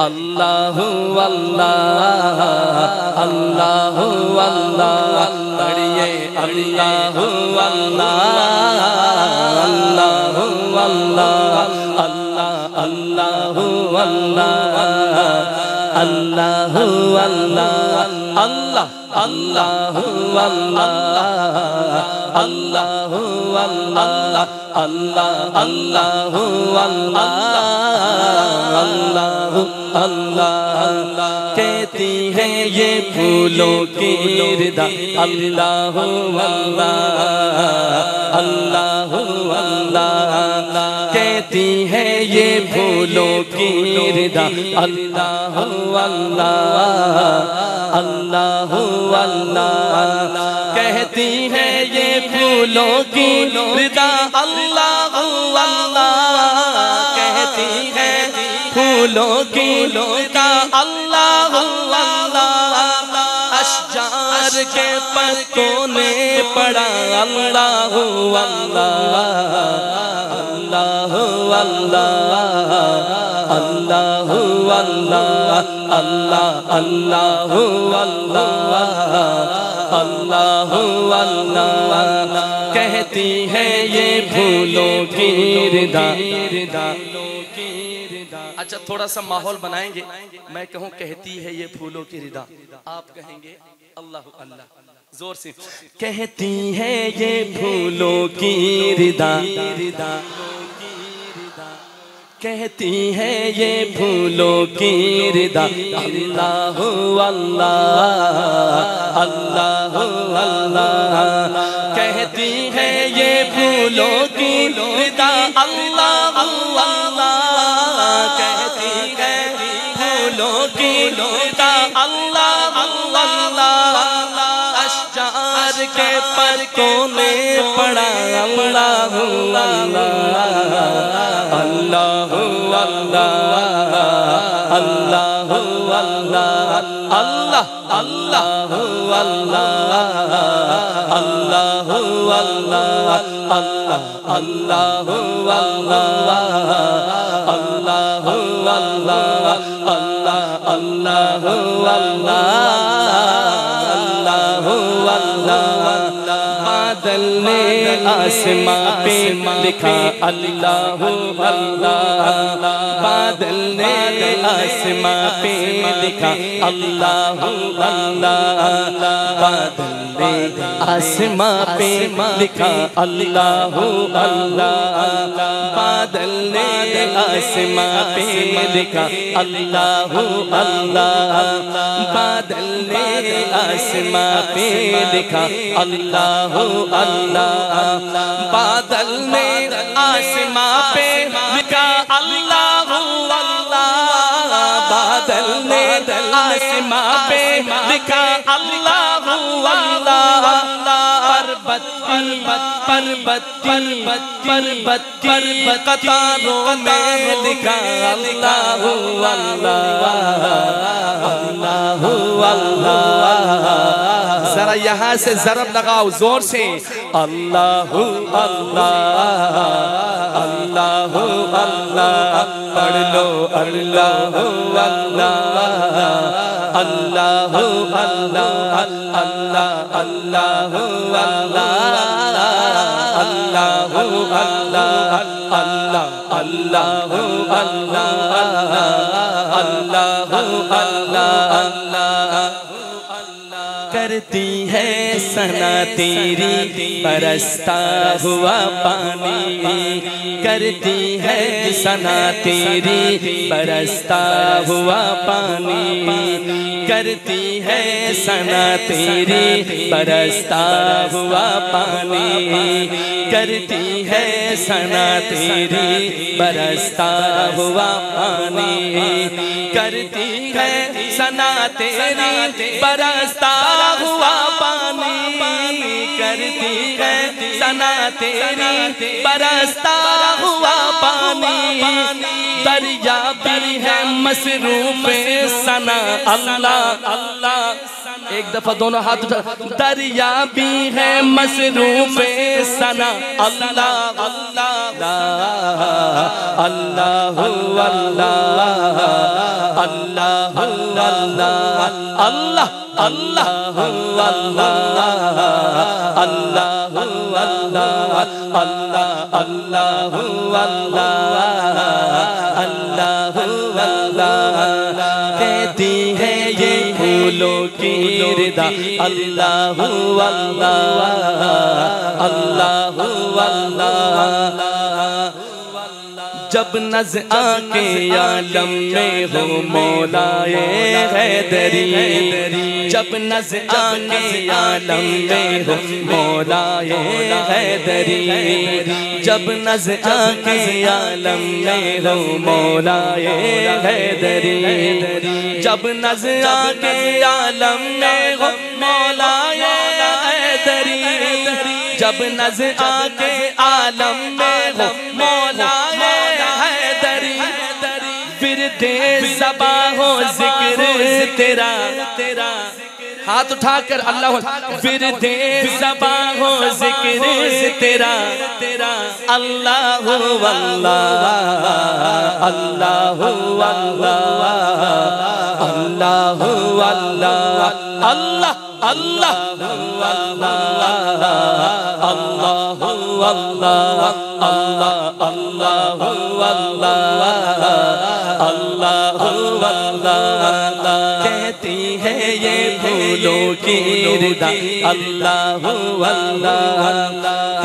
अल्लाहु अल्लाह अल्लाहु अल्लाह पढ़िए अल्लाहु अल्लाह अल्लाहु अल्लाह अल्लाह अल्लाहु अल्लाह अल्लाहु अल्लाह अल्लाह अल्लाहु अल्लाह अल्लाहु अल्लाह अल्लाह अल्लाहु अल्लाह अल्लाहु अल्लाह कहती है ये फूलों की रिदा अल्लाहु अल्लाह अल्लाहु अल्लाह कहती है ये फूलों की रिदा अल्लाहु अल्लाह अल्लाहु अल्लाह कहती है ये फूलों की रिदा अल्लाहु अल्लाह कहती है फूलों की रिदा अल्लाहु अल्लाह अशजार के पत्तों ने पढ़ा अल्लाहु अल्लाह अल्लाहु अल्लाह अल्लाहु अल्लाह अल्लाह अल्लाहु अल्लाह अल्लाहु अल्लाह कहती है ये फूलों की रिदा। अच्छा थोड़ा सा माहौल बनाएंगे, मैं कहूँ कहती है ये फूलों की रिदा, आप कहेंगे अल्लाहु अल्लाह जोर से। कहती है ये फूलों की रिदा कहती है ये फूलों की रिदा अल्लाहु अल्लाह अल्लाहु अल्लाह कहती है ये फूलों की रिदा अल्लाहु अल्लाह कहती है फूलों की रिदा अल्लाहु अल्लाह अशजार के पत्तों ने पढ़ा अल्लाहु अल्लाह अल्लाहु अल्लाह अल्लाहु अल्लाह अल्लाह अल्लाहु अल्लाह अल्लाहु अल्लाह अल्लाह अल्लाहु अल्लाह अल्लाहु अल्लाह अल्लाह अल्लाहु अल्लाह अल्लाहु अल्लाह बादल ने आसमां पे लिखा अल्लाहु अल्लाह बादल ने आसमां पे लिखा अल्लाहु अल्लाह बादल ने आसमां पे लिखा अल्लाहु अल्लाह बादल ने आसमां पे लिखा अल्लाहु अल्लाह बादल ने आसमां पे लिखा अल्लाहु अल्लाह बादल ने आसमां पे लिखा अल्लाहु अल्लाह बादल ने आसमां पे लिखा अल्लाहु अल्लाह पर्वत पर्वत पर्वत पर्वत पर्वत पर्वत कतारों में लिखा अल्लाहु अल्लाह अल्लाहु अल्लाह। जरा यहाँ से ज़रब लगाओ जोर से अल्लाहु अल्लाह अल्लाहु अल्लाह पढ़ लो अल्लाहु अल्लाह अल्लाहु अल्लाह अल्लाह अल्लाहु अल्लाह अल्लाहु अल्लाह अल्लाह अल्लाहु अल्लाह अल्लाहु अल्लाह करती है सना तेरी बरसता हुआ पानी करती है सना तेरी बरसता हुआ पानी करती है सना तेरी बरसता हुआ पानी करती है सना तेरी बरसता हुआ पानी करती है सना तेरी बरसता हुआ पानी करती है सना तेरी बरसता हुआ पानी दरिया भी है मसरूफ सना अल्लाह अल्लाह एक दफा दोनों हाथ उठा दरिया भी है मसरूफ सना अल्लाह अल्लाह अल्लाहु अल्लाह अल्लाह अल्लाह अल्लाह अल्लाह अल्लाह अल्लाह अल्लाह अल्लाह अल्लाह अल्लाह कहती है ये फूलों की रिदा अल्लाह अल्लाह अल्लाह अल्लाह जब नज़ आके आलम में हो मौलाए हैदरी जब नज़ आके आलम में हो मौलाए हैदरी जब नज़ आके आलम में हो मौलाए हैदरी जब नज़ आके आलम में हो मौलाए हैदरी जब नज़ आके आलम में हो मौलाए हैदरी फिरते ज़बा हो जिक्र तेरा तेरा हाथ उठाकर अल्लाह फिरते ज़बा हो जिक्र तेरा तेरा अल्लाह अल्लाह अल्लाह अल्लाह अल्लाह अल्लाह अल्लाह अल्लाह अल्लाह अल्लाह अल्लाह अल्लाह कहती है ये फूलों की रिदा अल्लाह अल्लाह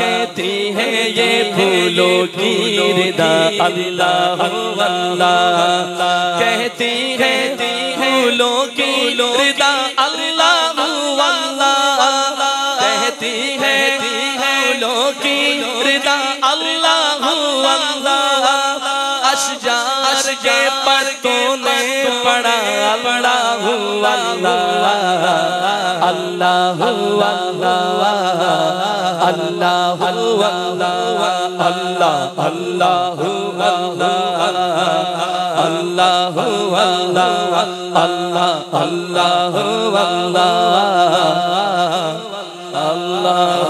कहती है ये फूलों की रिदा अल्लाह अल्लाह कहती है फूलों की रिदा अल्लाह अल्लाह कहती है फूलों की रिदा अल्लाह अल्लाह अशजार के पत्तों ने पड़ा पड़ा हुआ अल्लाह अल्लाह अल्लाह अल्लाह अल्लाह अल्लाह अल्लाह अल्लाह अल्लाह अल्लाह अल्लाह